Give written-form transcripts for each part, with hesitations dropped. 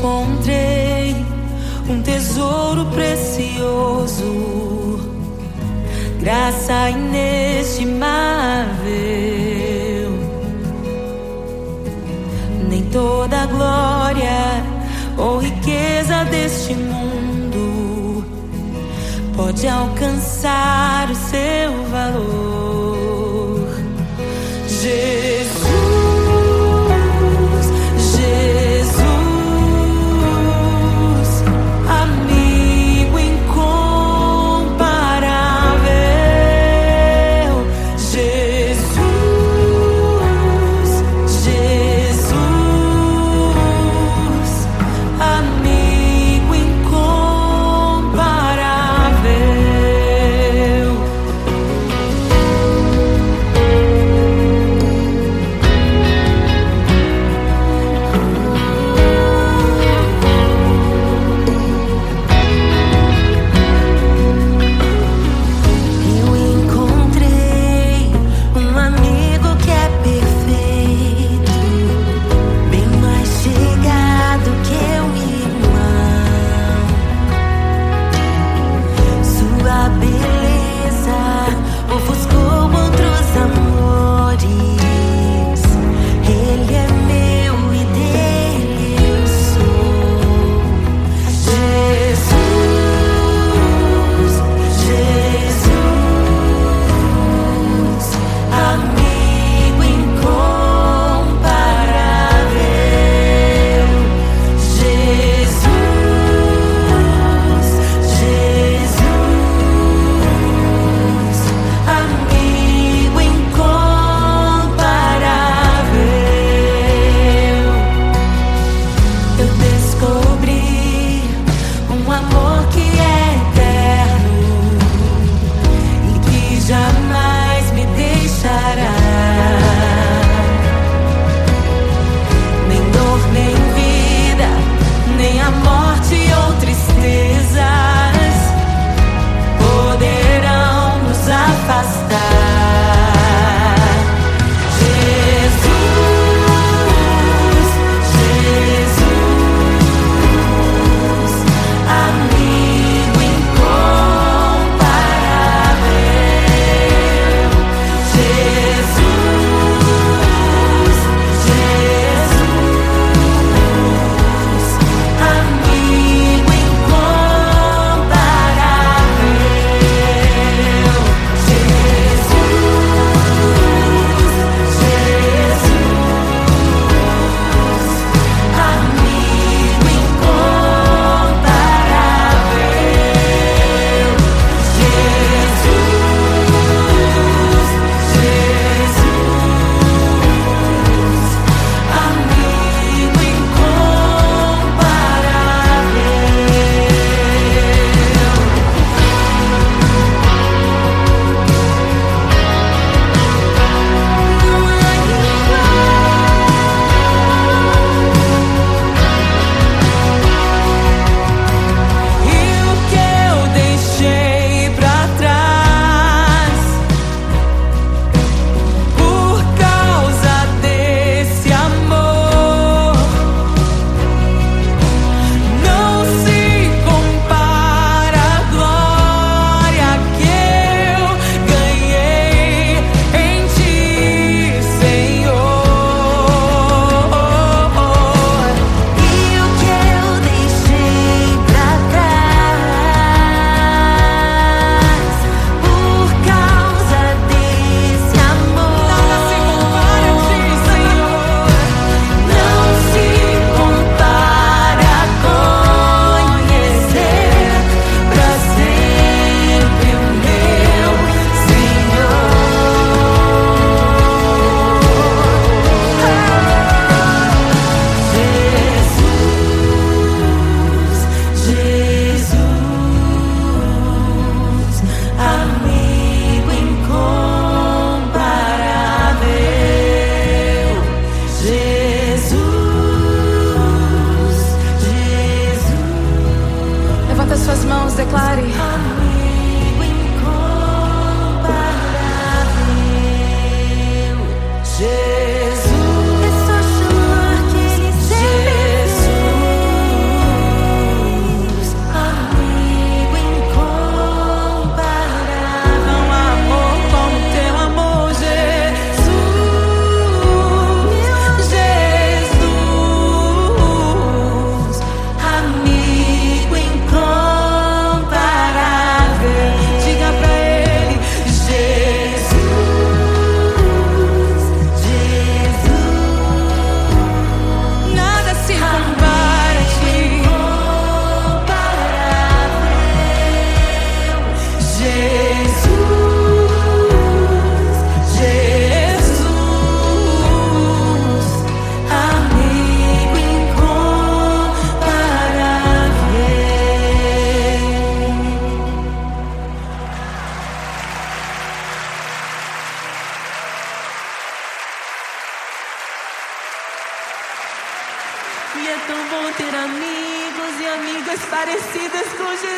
encontrei um tesouro precioso, graça inestimável. Nem toda a glória ou riqueza deste mundo pode alcançar o seu valor. Jesus, Jesus, amigo incomparável. Jesus, Jesus, amigo incomparável. E é tão bom ter amigos e amigas parecidas com Jesus.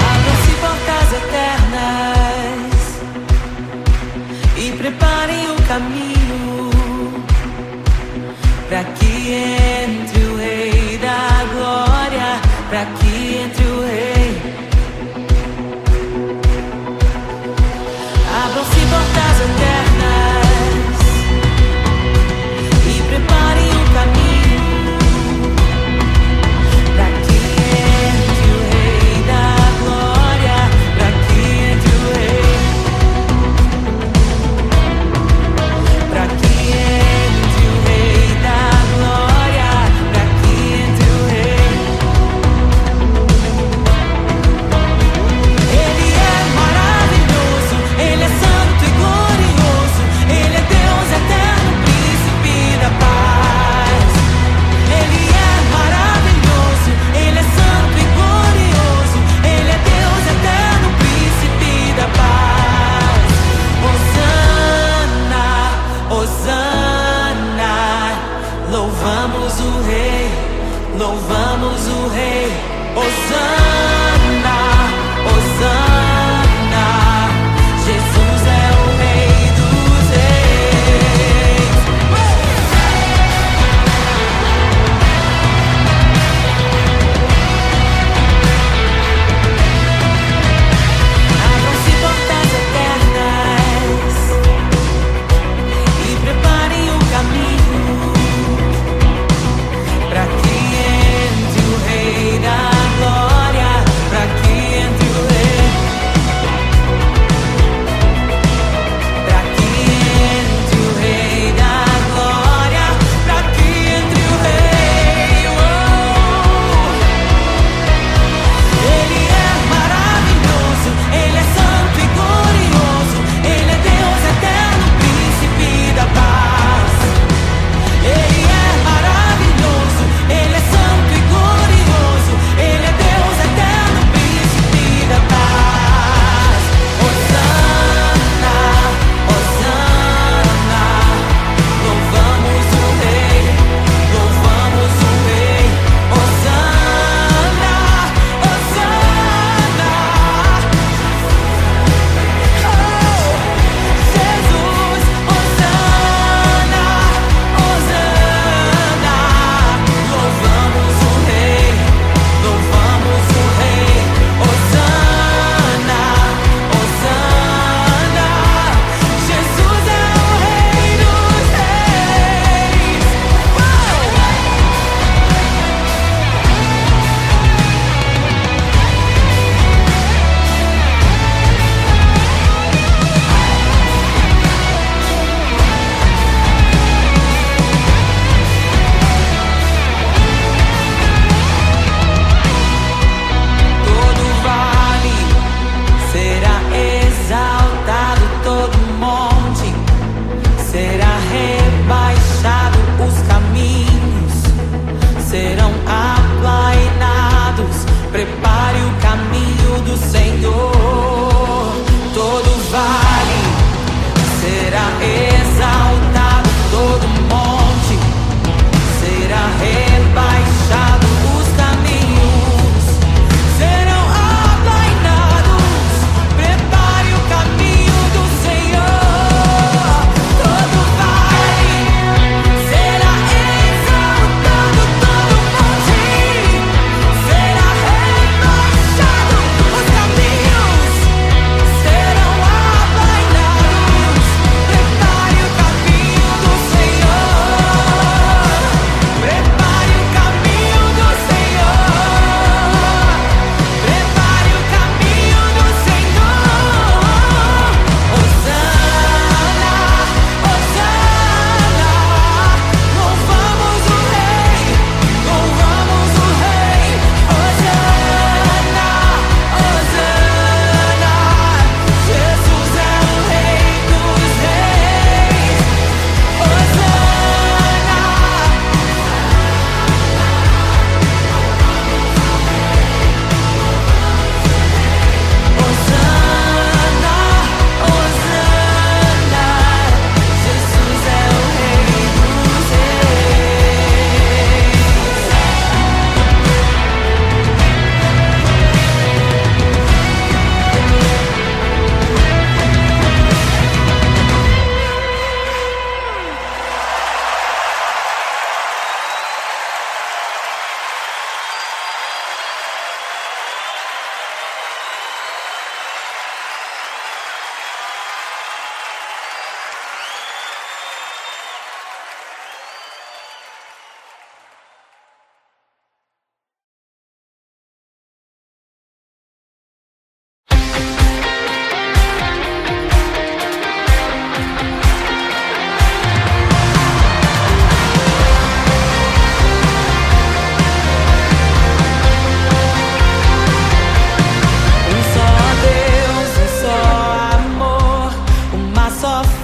Abram-se portas eternas e preparem o caminho para que entre o Rei da Glória, para que entre o Rei. Abram-se portas eternas e preparem o caminho para que entre o Rei da Glória, para que entre o Rei, para que entre o Rei da Glória, para que entre o Rei. Ele é maravilhoso, Ele é santo e glorioso, Ele é Deus eterno, príncipe da paz. Ele é maravilhoso, Ele é santo e glorioso, Ele é Deus eterno, príncipe da paz. Hosana, Hosana, louvamos o Rei, louvamos o Rei. Hosana, Hosana, Jesus é o Rei dos Reis. Abram-se portas eternas e preparem o caminho para que entre o Rei da Glória,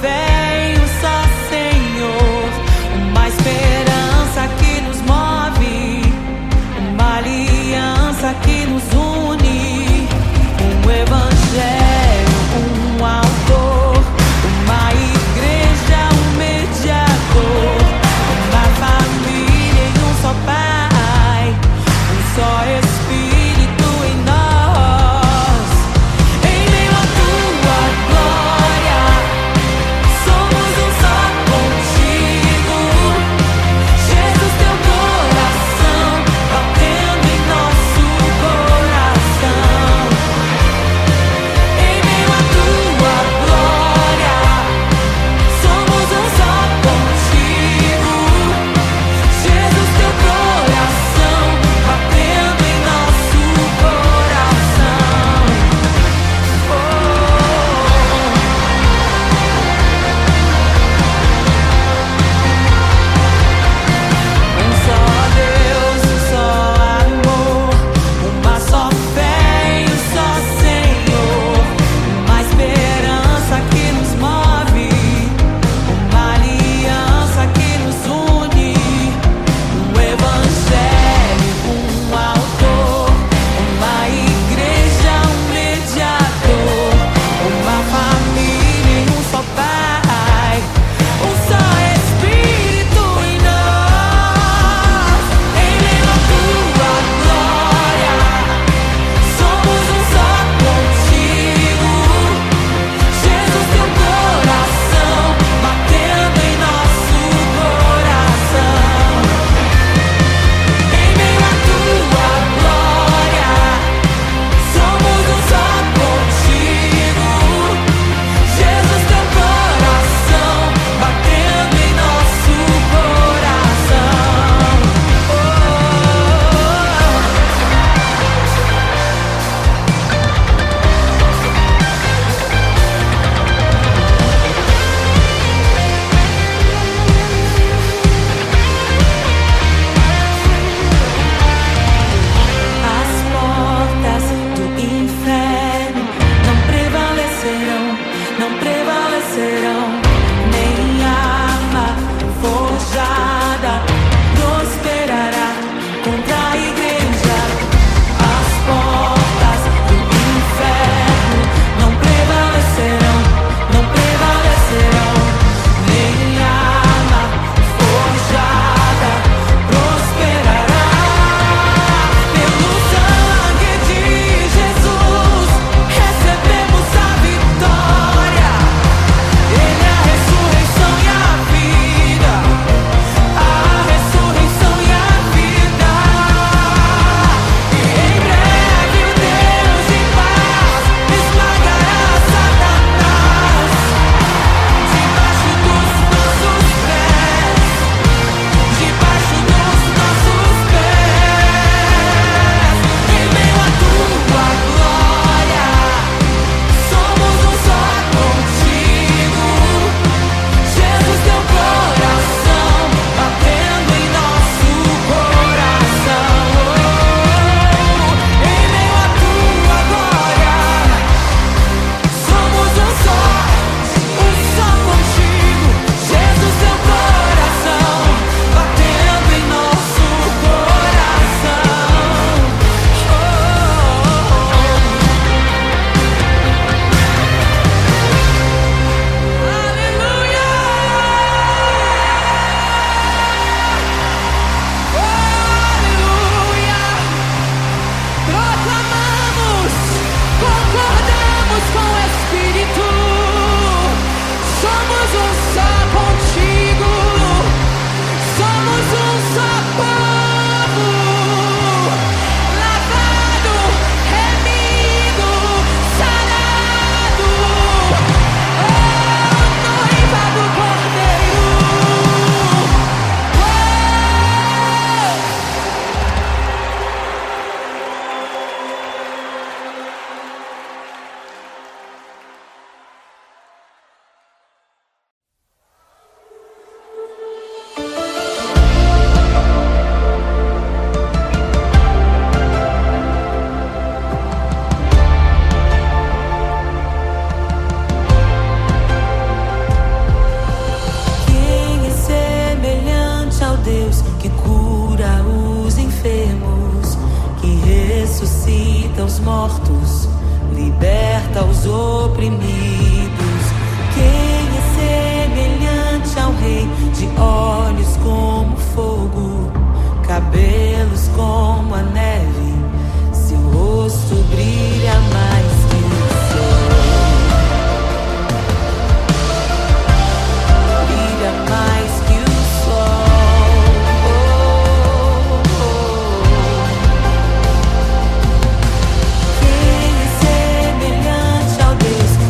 fé em um só Senhor, uma esperança que nos move, uma aliança que nos une, um evangelho, um autor, uma igreja, um mediador, uma família em um só Pai, um só Espírito em nós. Em meio à tua glória, sou mortos, liberta os oprimidos. Quem é semelhante ao Rei, de olhos como fogo, cabelos como a neve, seu rosto brilha mais que o sol. Brilha mais que o sol. Quem é semelhante ao Deus que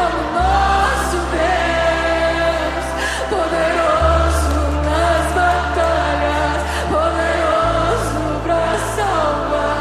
como nosso Deus, poderoso nas batalhas, poderoso pra salvar.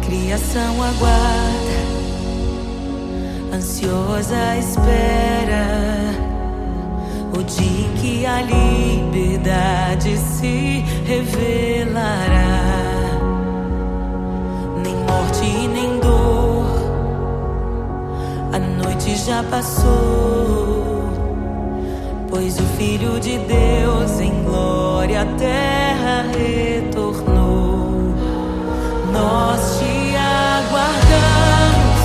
Criação aguarda, ansiosa espera o dia em que a liberdade se revelará. Nem morte nem dor, a noite já passou, pois o Filho de Deus em glória à terra retornou. Nós te aguardamos,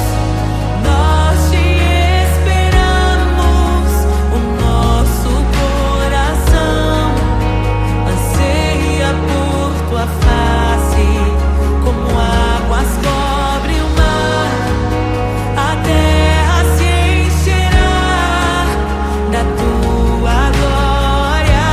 nós te esperamos. O nosso coração anseia por tua face, como águas cobrem o mar. A terra se encherá da tua glória.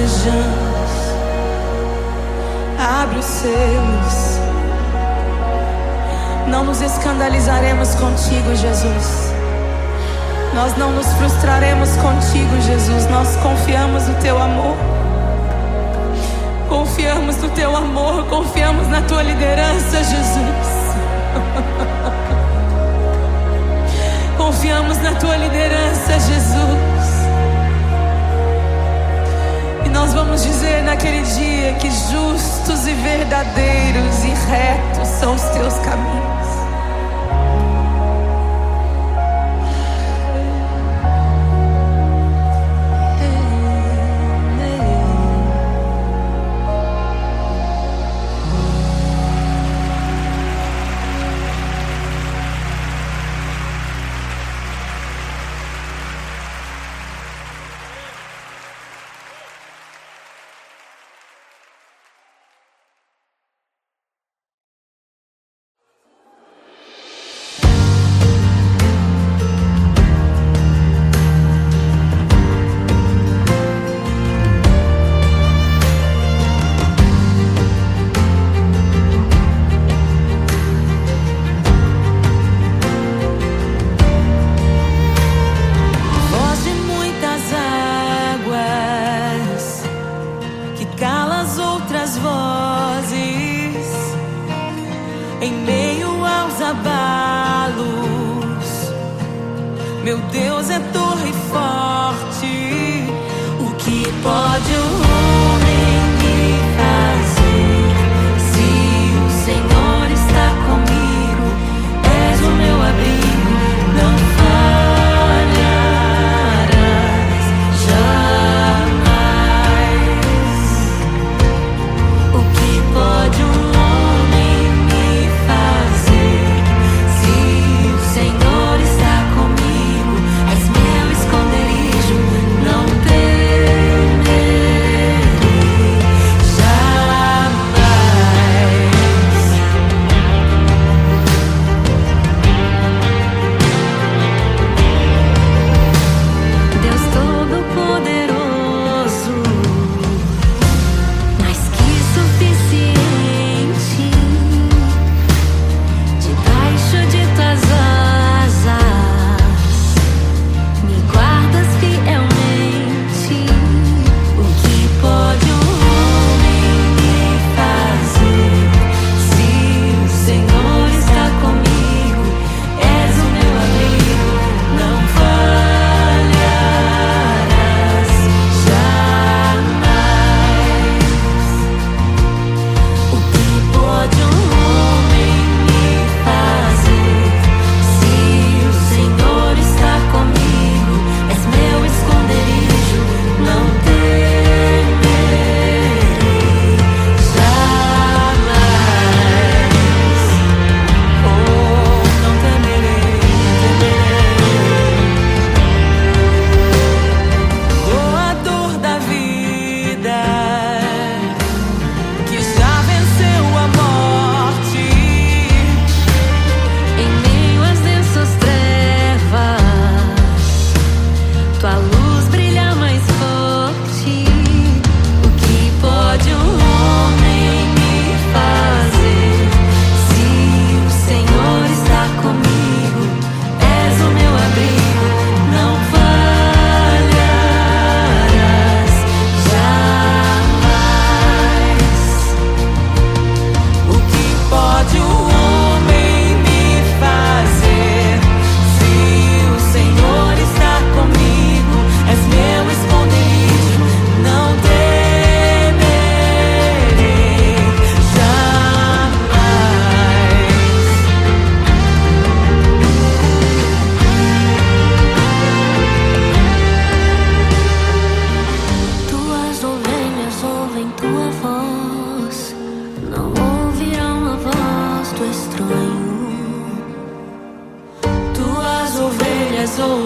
desejamos. Abre os seus. Não nos escandalizaremos contigo, Jesus. Nós não nos frustraremos contigo, Jesus. Nós confiamos no teu amor. Confiamos no teu amor. Confiamos na tua liderança, Jesus. Confiamos na tua liderança, Jesus. E nós vamos dizer naquele dia que justos e verdadeiros e retos são os teus caminhos. Em meio aos abalos, meu Deus é torre forte. O que pode o homem me fazer? Se o Senhor está comigo, és o meu abrigo, não falharás jamais. O que pode o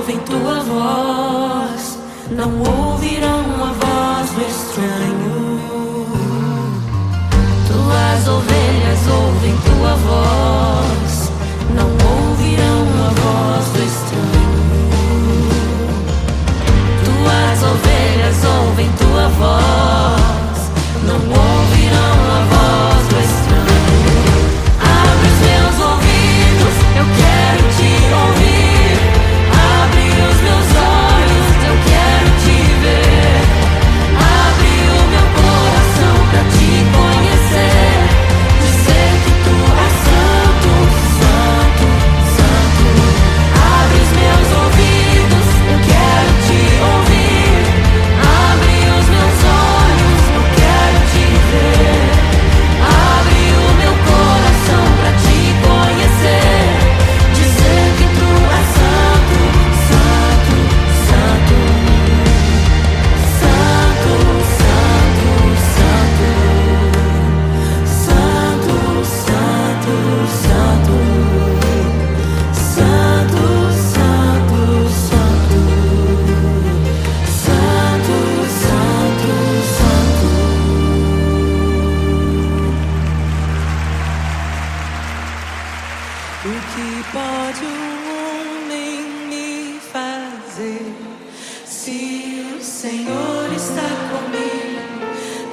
ouvem tua voz, não ouvirão a voz do estranho. Tuas ovelhas ouvem tua voz, não ouvirão a voz do estranho. Tuas ovelhas ouvem tua voz. Se o Senhor está comigo,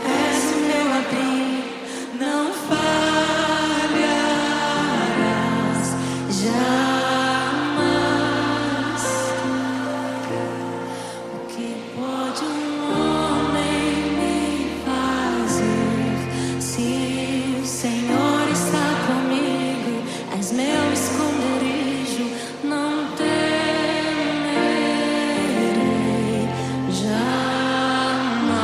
és o meu abrigo, não falharás jamais. O que pode um homem me fazer? Se o Senhor está comigo, és meu esconderijo, não temerei jamais.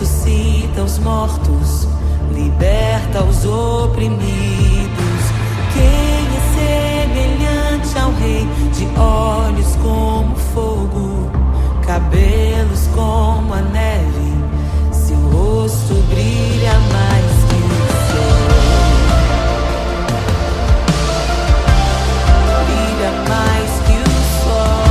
ressuscita os mortos, liberta os oprimidos. Quem é semelhante ao Rei, de olhos como fogo, cabelos como a neve, seu rosto brilha mais que o sol. Brilha mais que o sol.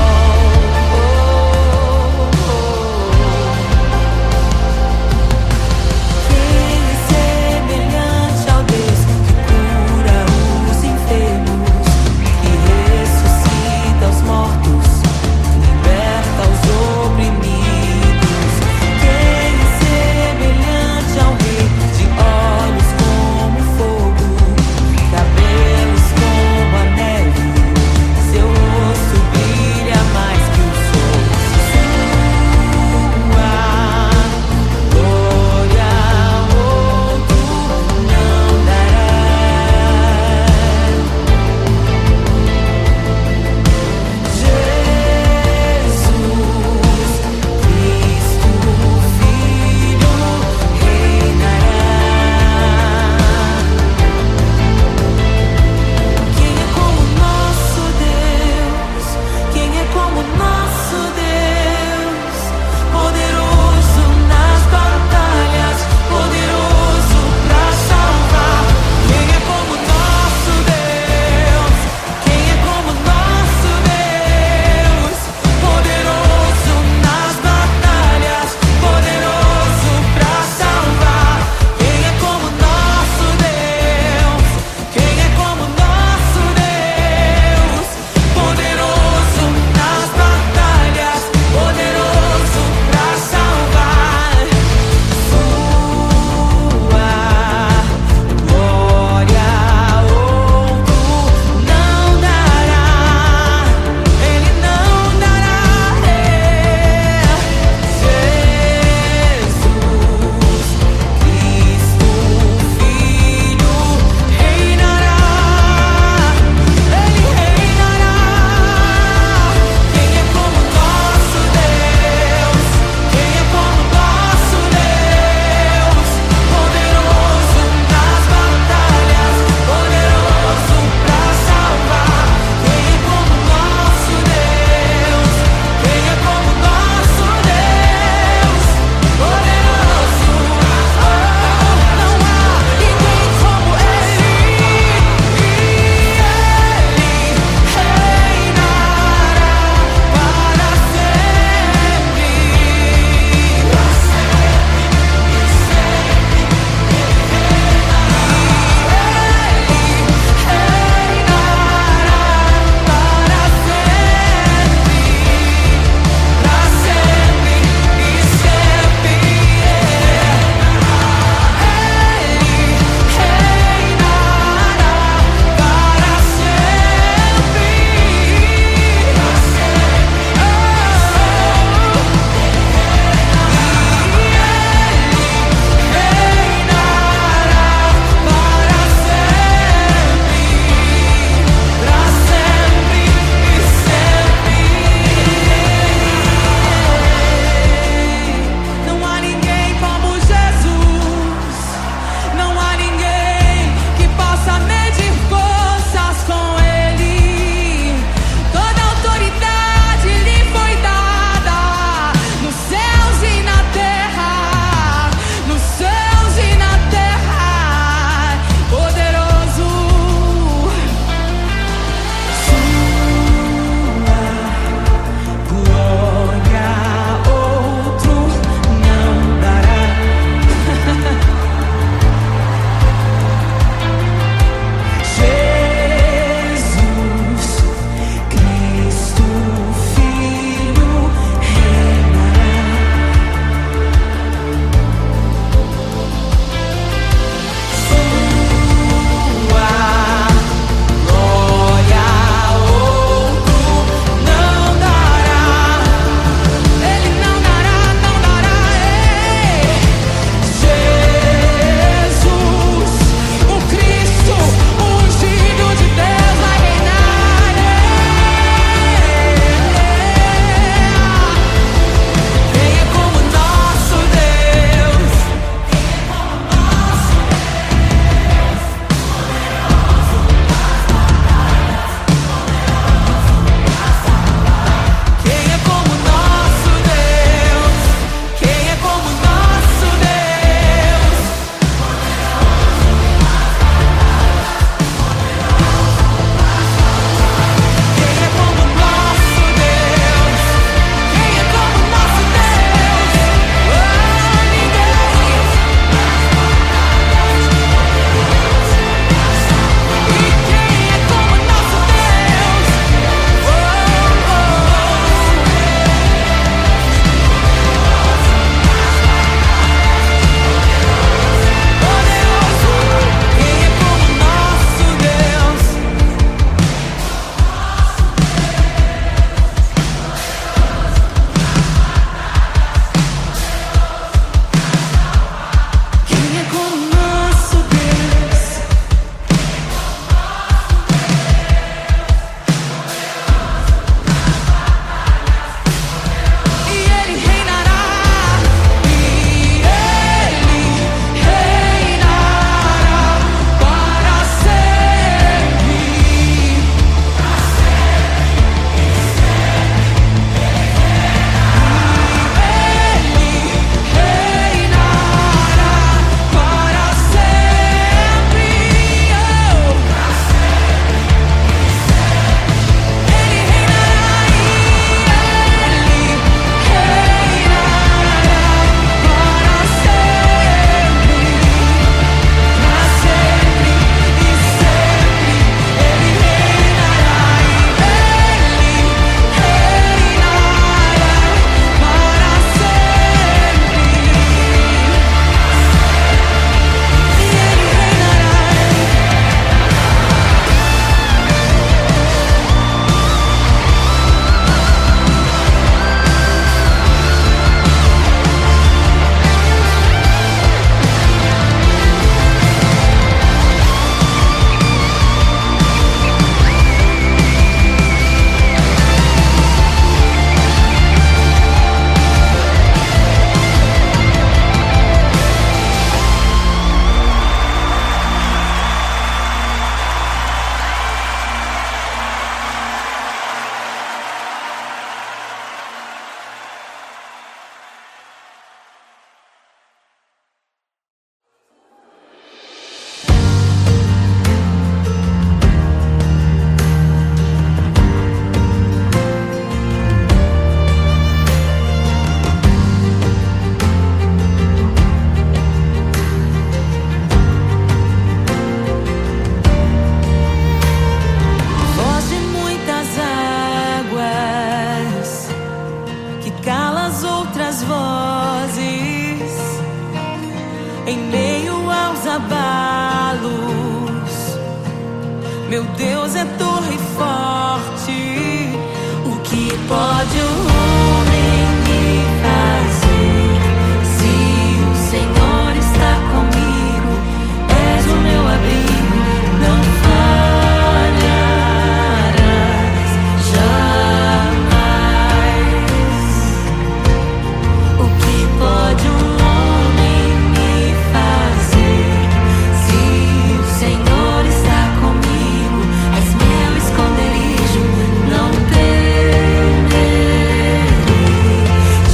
Quem é semelhante ao Deus que cura os enfermos, que ressuscita os mortos, liberta os oprimidos. Quem é semelhante ao Rei, de as vozes, em meio aos abalos. Meu Deus é torre forte. O que pode o homem me fazer? Se o Senhor está comigo, és o meu abrigo, não falharás jamais. O que pode um homem me fazer? Se o Senhor está comigo, és meu esconderijo, não temerei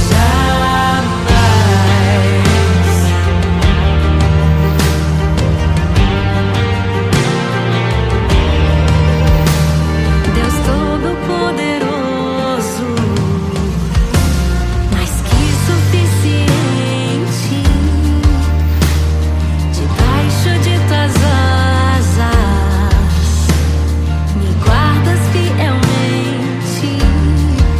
jamais. Deus Todo-Poderoso, mais que suficiente, debaixo de tuas asas me guardas fielmente.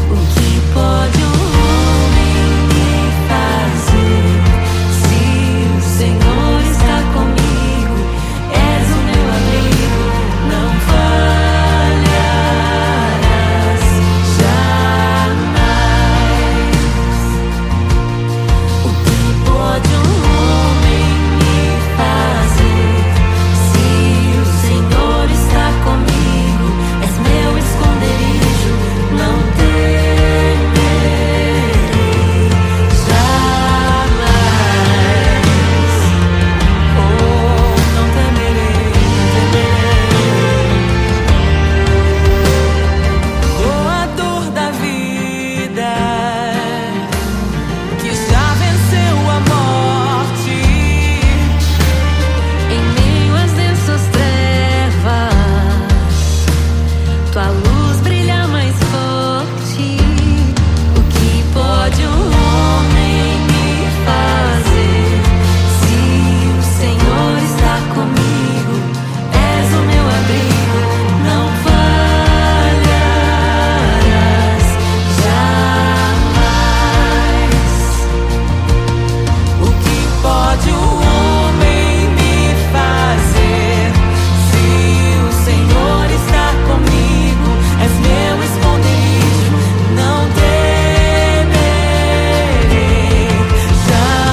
O que pode um homem me fazer? Se o Senhor está comigo, és o meu abrigo, não falharás jamais. O que pode um homem me fazer? Se o Senhor está comigo, és meu esconderijo, não temerei jamais. Oh, não temerei, doador da vida, que já venceu a morte. Em meio às densas trevas, tua luz brilha mais forte. O que pode um homem me fazer? Se o Senhor está comigo, és o meu abrigo, não falharás jamais. O que pode o homem me fazer? Se o Senhor está comigo, és meu esconderijo, não temerei jamais.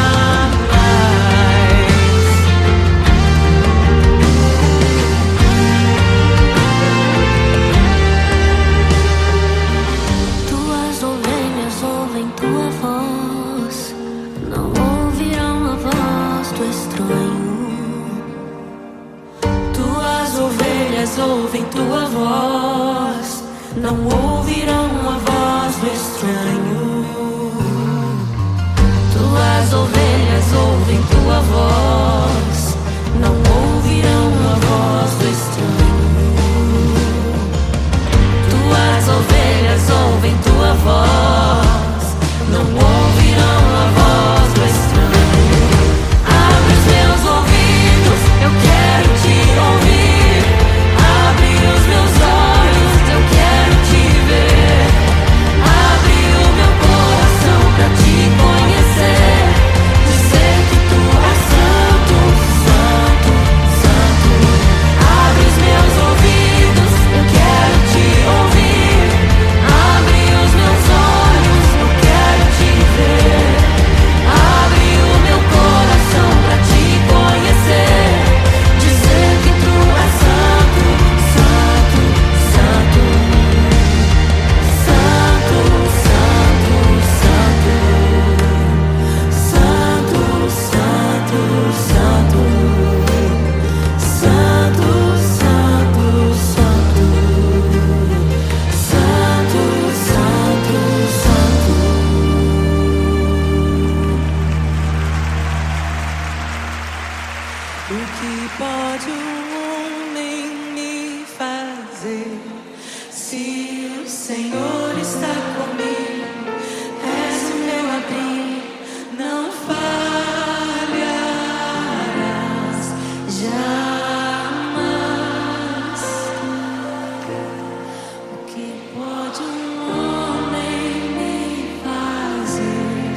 Tuas ovelhas ouvem tua voz, não ouvirão a voz do estranho. Tuas ovelhas ouvem tua voz, não ouvirão a voz do estranho. Tuas ovelhas ouvem tua voz, não ouvirão a voz do estranho. Tuas ovelhas ouvem tua voz, não ouvirão a voz do estranho. Abre os meus ouvidos, eu quero te ouvir. Abre os meus olhos, eu quero te ver. Abre o meu coração pra te conhecer. Dizer que tu és santo, santo, santo. Abre os meus ouvidos, eu quero te ouvir. Abre os meus olhos, eu quero te ver. Abre o meu coração pra te conhecer. Dizer que tu és santo, santo, santo. Santo, santo, santo. Santo, santo, santo. Santo, santo, santo. Santo, santo, santo. O que pode um homem me fazer? Se o Senhor está comigo, és o meu abrigo, não falharás jamais. O que pode um homem me fazer?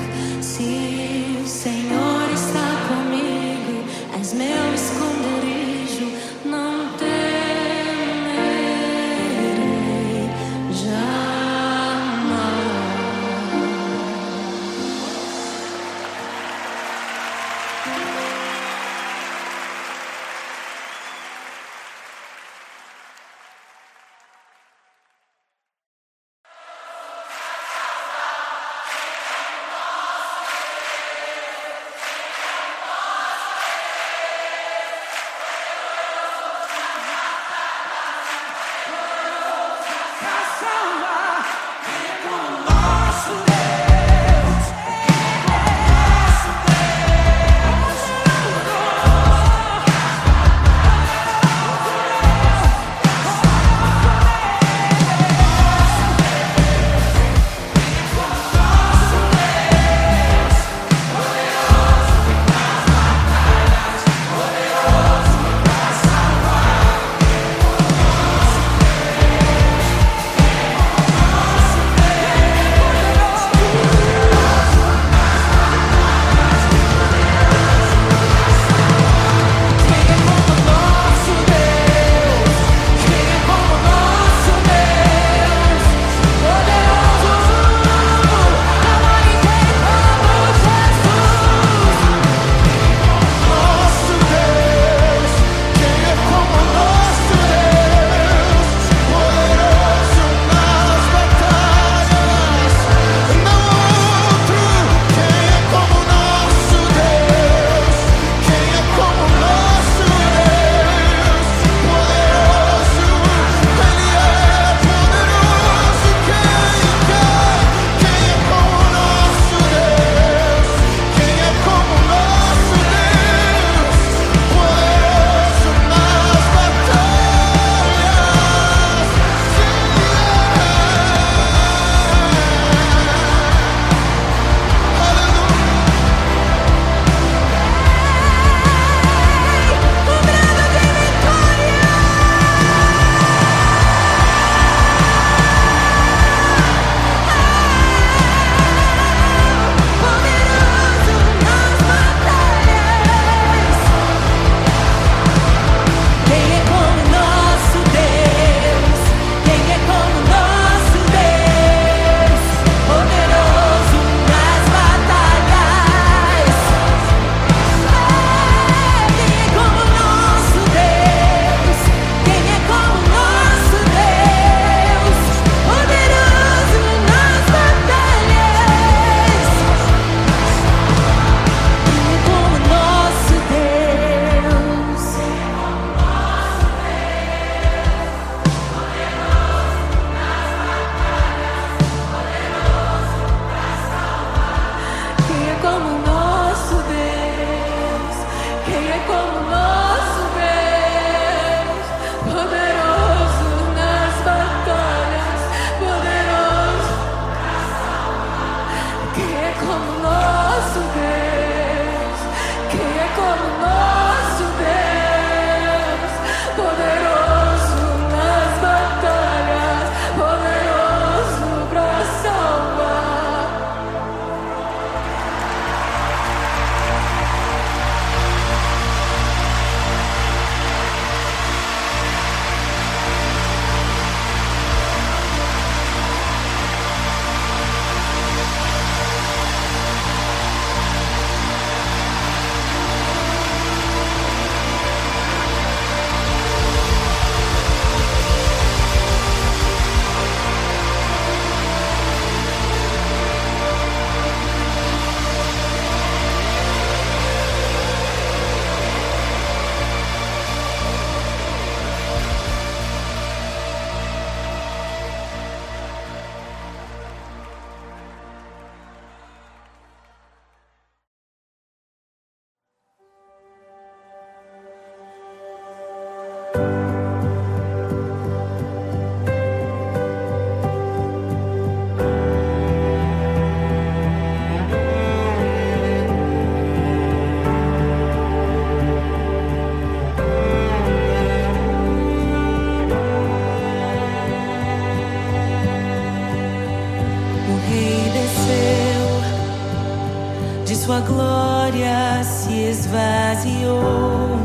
de sua glória se esvaziou,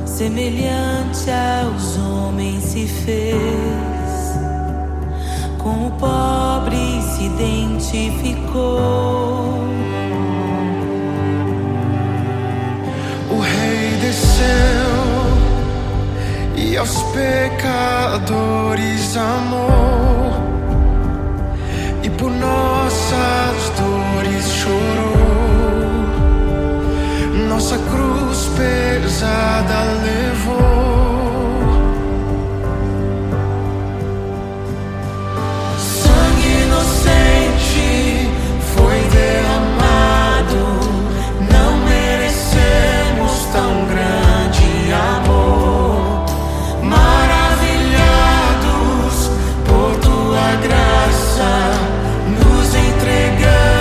semelhante aos homens se fez, com o pobre se identificou. O Rei desceu e aos pecadores amou, e por nossas dores chorou, nossa cruz pesada levou. Sangue inocente foi derramado, não merecemos tão grande amor. Maravilhados por tua graça, nos entregamos.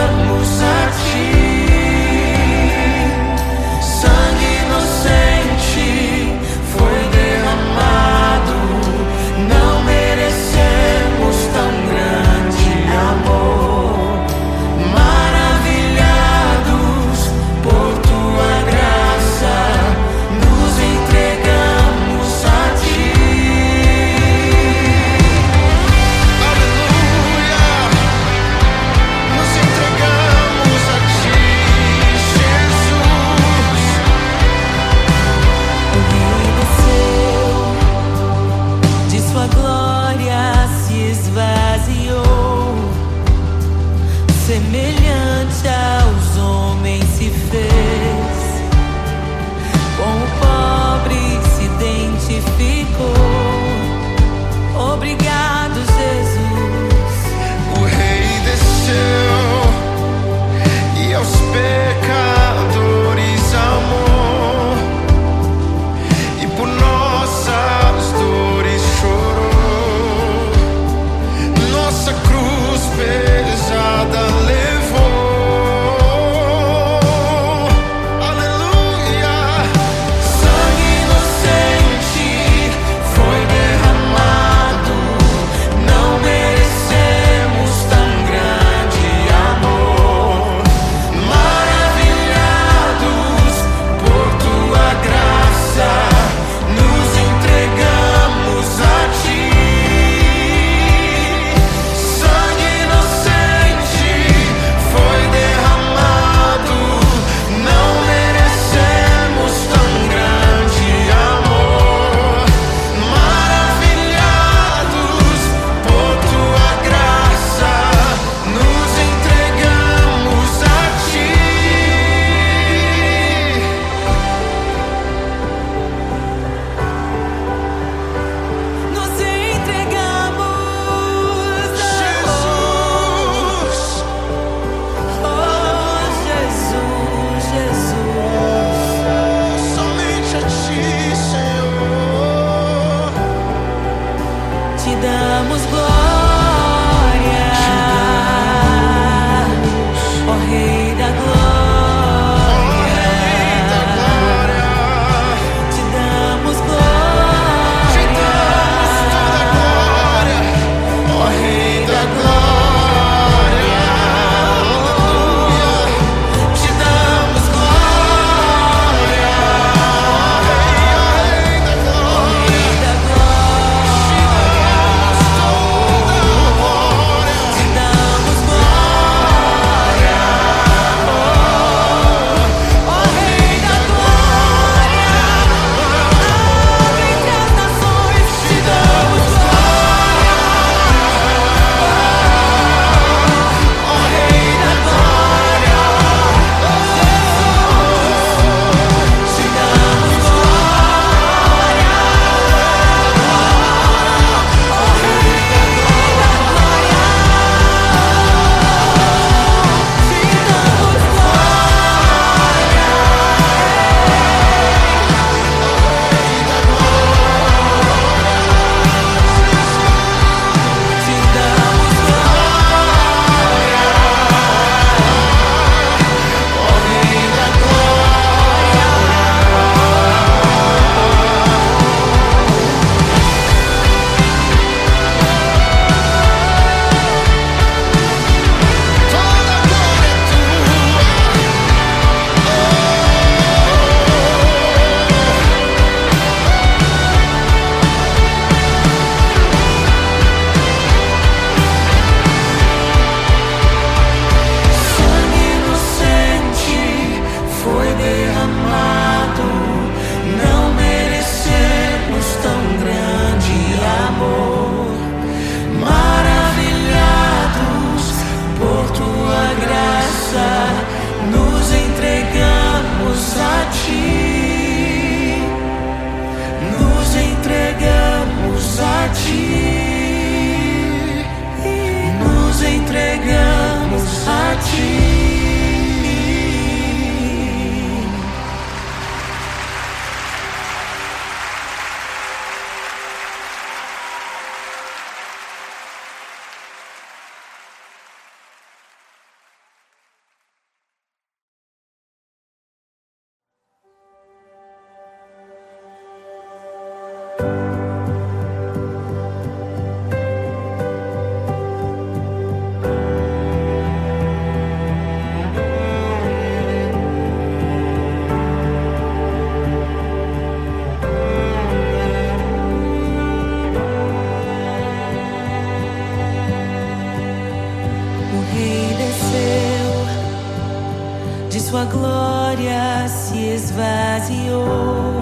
de sua glória se esvaziou,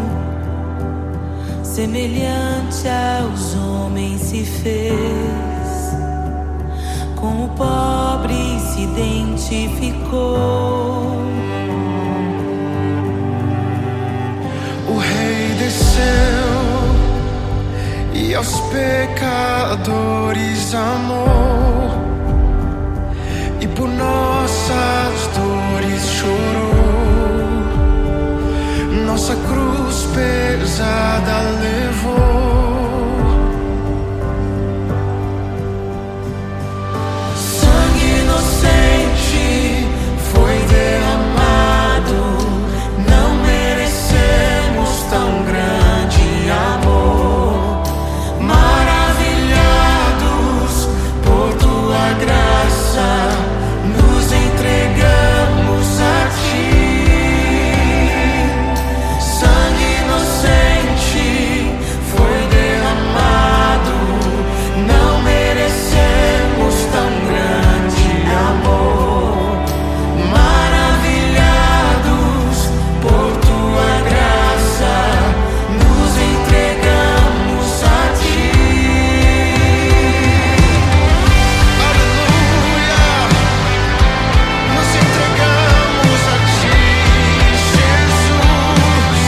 semelhante aos homens se fez, com o pobre se identificou. O Rei desceu e aos pecadores amou, e por nossas dores chorou, nossa cruz pesada levou. Sangue inocente foi derramado, não merecemos tão grande amor. Maravilhados por tua graça, nos entregamos a ti. Sangue inocente foi derramado, não merecemos tão grande amor. Maravilhados por tua graça, nos entregamos a ti. Aleluia! Nos entregamos a ti, Jesus.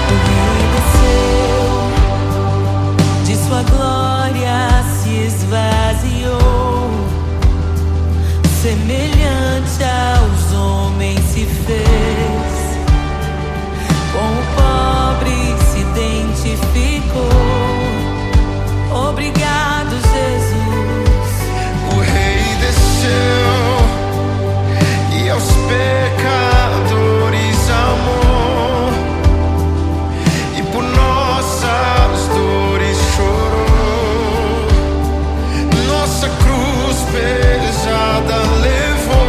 O Rei desceu, de sua glória se esvaziou, semelhante aos homens se fez, com o pobre se identificou. Obrigado, Jesus. O Rei desceu e aos pecadores amou, e por nossas dores chorou, nossa cruz pesada levou.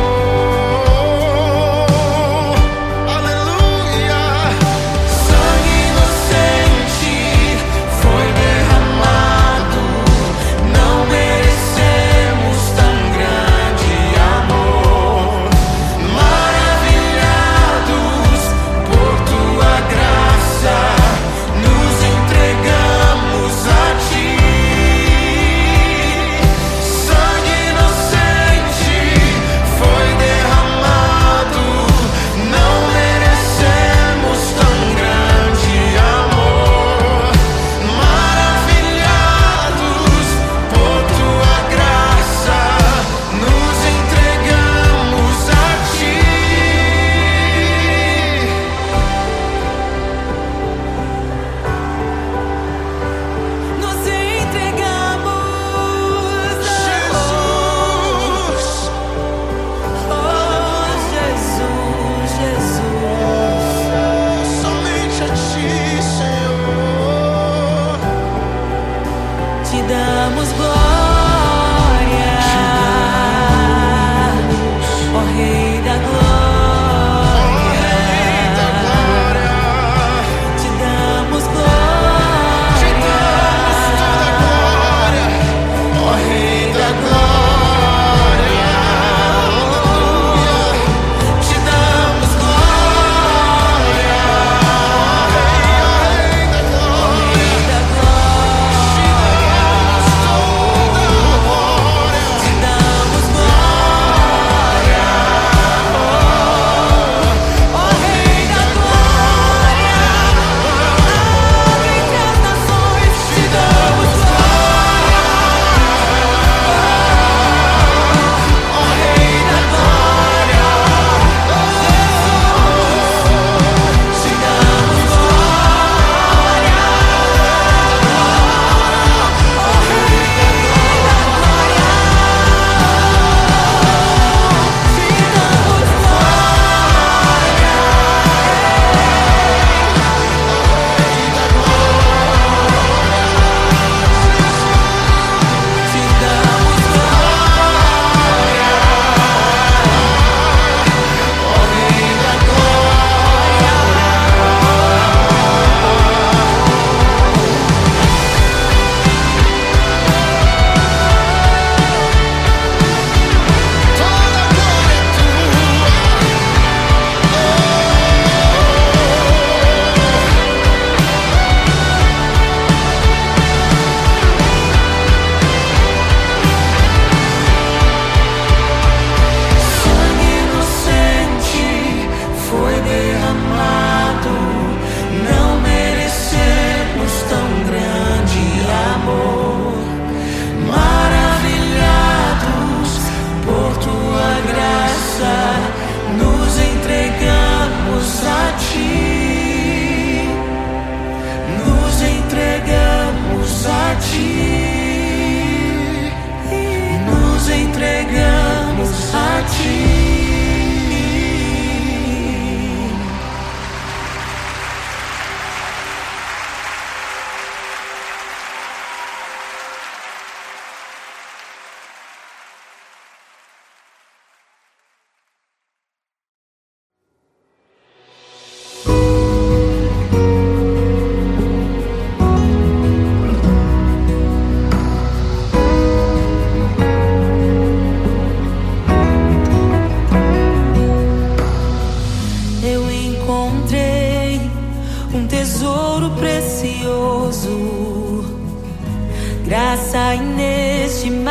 graça inestimável.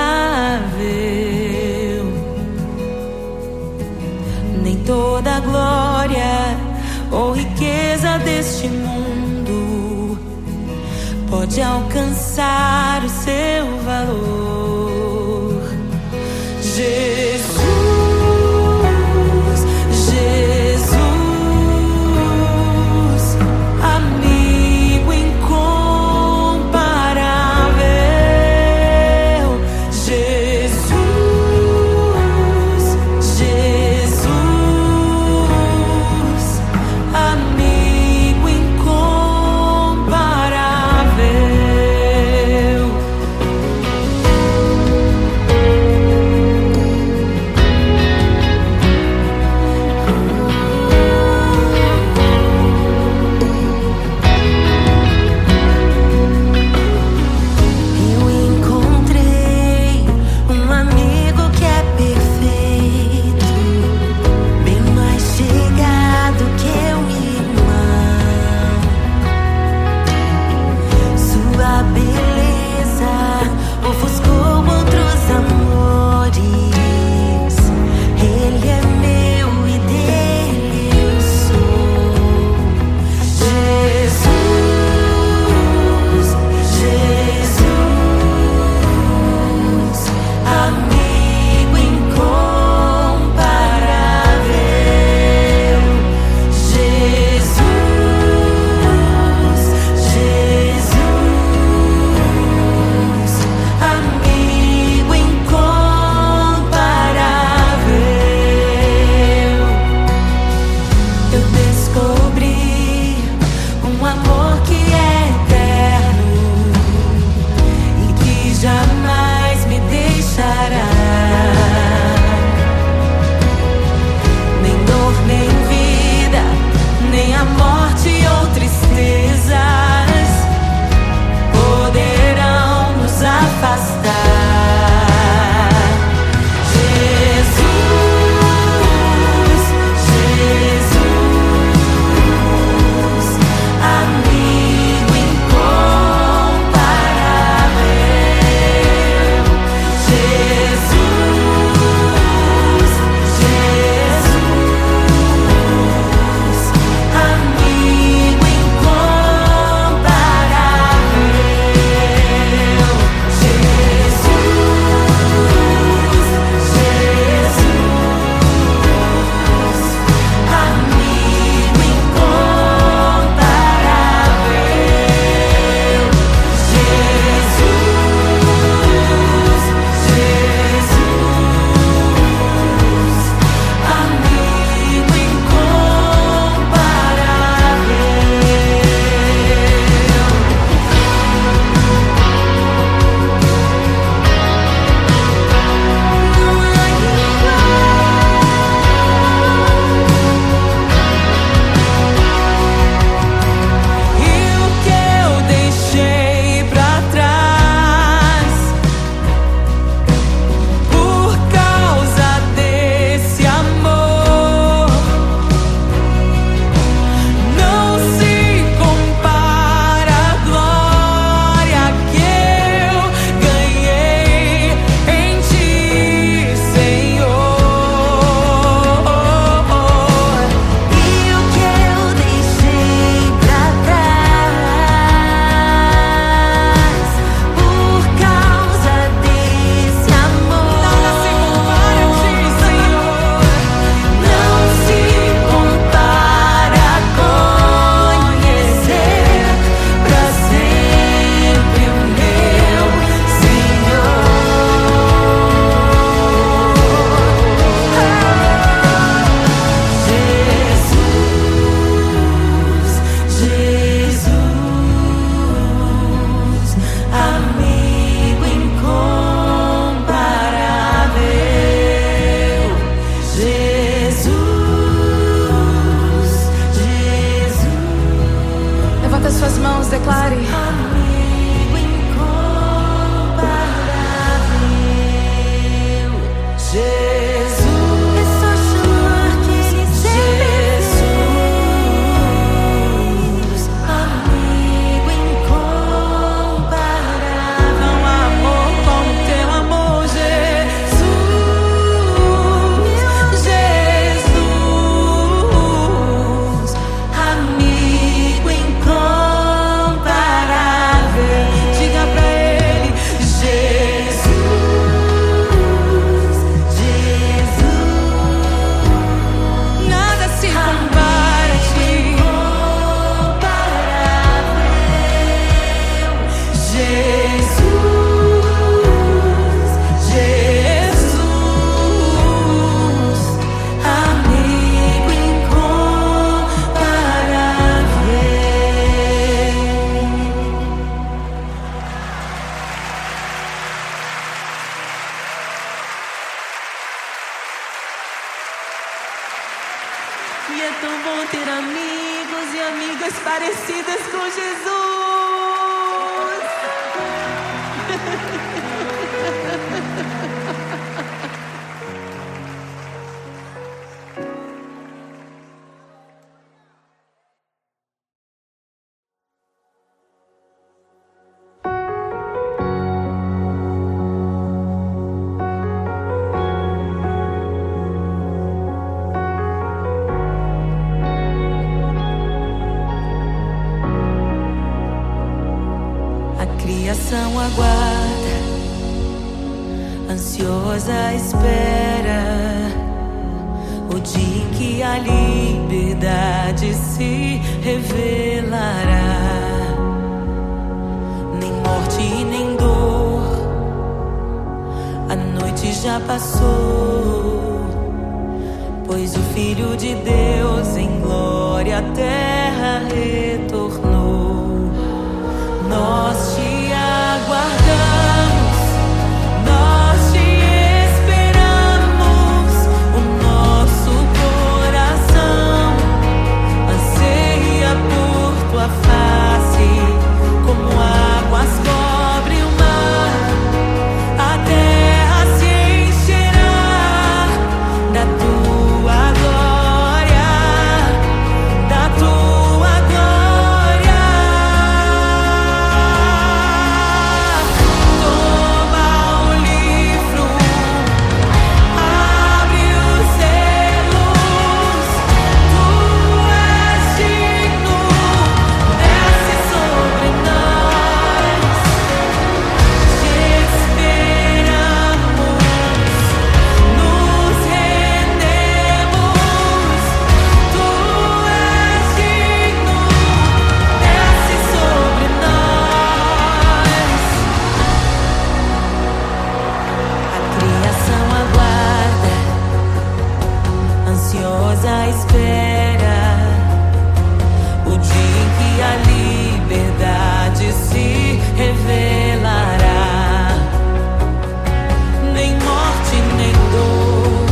Nem toda a glória ou riqueza deste mundo pode alcançar o seu valor. Jesus, Jesus, amigo incomparável. Jesus, Jesus, amigo incomparável. E é tão bom ter amigos e amigas parecidas com Jesus. Criação aguarda, ansiosa espera o dia em que a liberdade se revelará. Nem morte e nem dor, a noite já passou, pois o Filho de Deus em glória à terra retornou. Nós te aguardamos, nós te esperamos. O nosso coração anseia por tua face, como águas cobrem o mar. A terra se encherá da tua glória, da tua glória. Ansiosa espera o dia em que a liberdade se revelará. Nem morte, nem dor,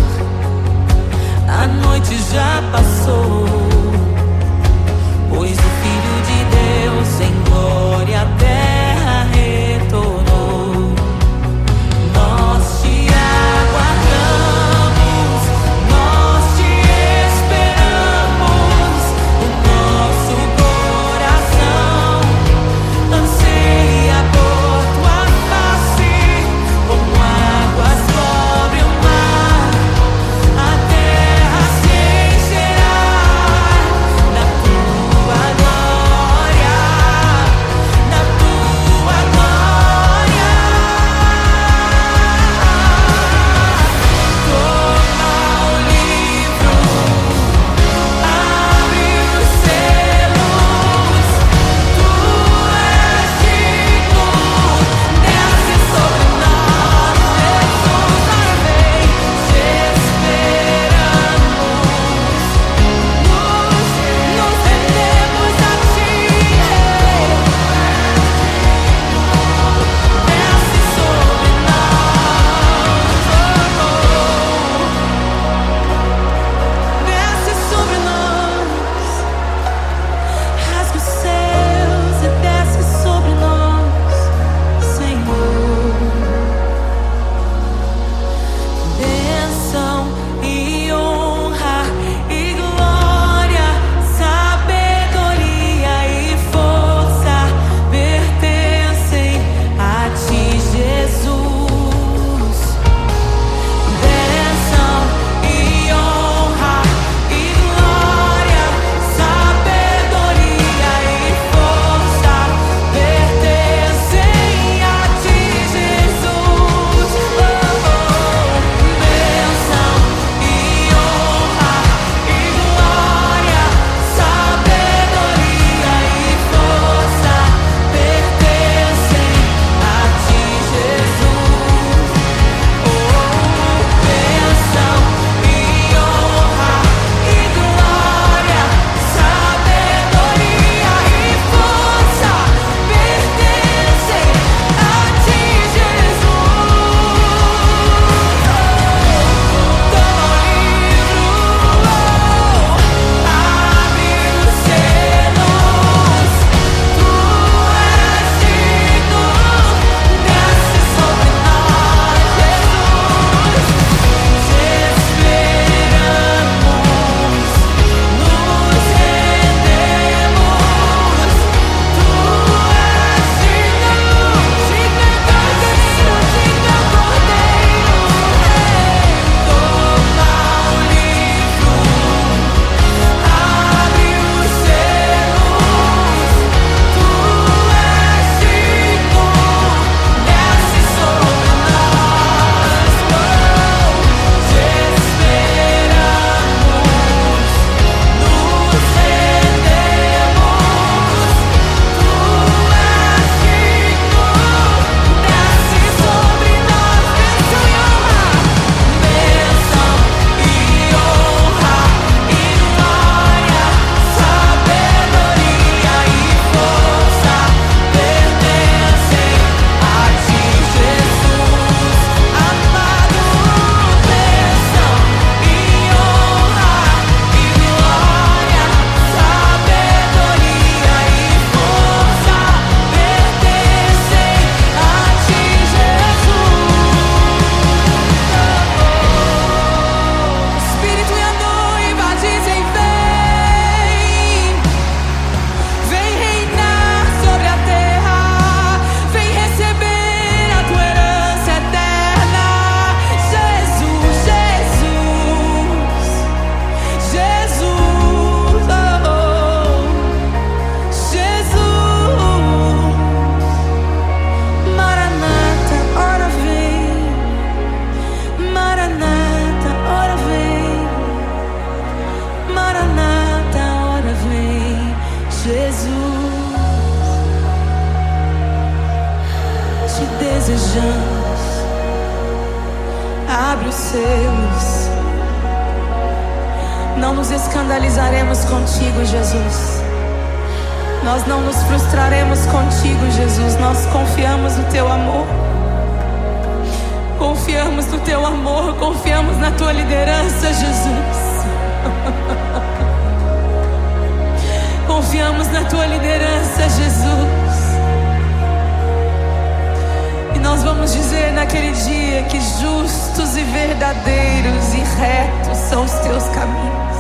a noite já passou, pois o Filho de Deus em glória à terra retornou. Nós te aguardamos, nós te esperamos. O nosso coração anseia por tua face, como águas cobrem o mar. A terra se encherá seus. Não nos escandalizaremos contigo, Jesus. Nós não nos frustraremos contigo, Jesus. Nós confiamos no teu amor. Confiamos no teu amor, confiamos na tua liderança, Jesus. Confiamos na tua liderança, Jesus. E nós vamos dizer naquele dia que justos e verdadeiros e retos são os teus caminhos.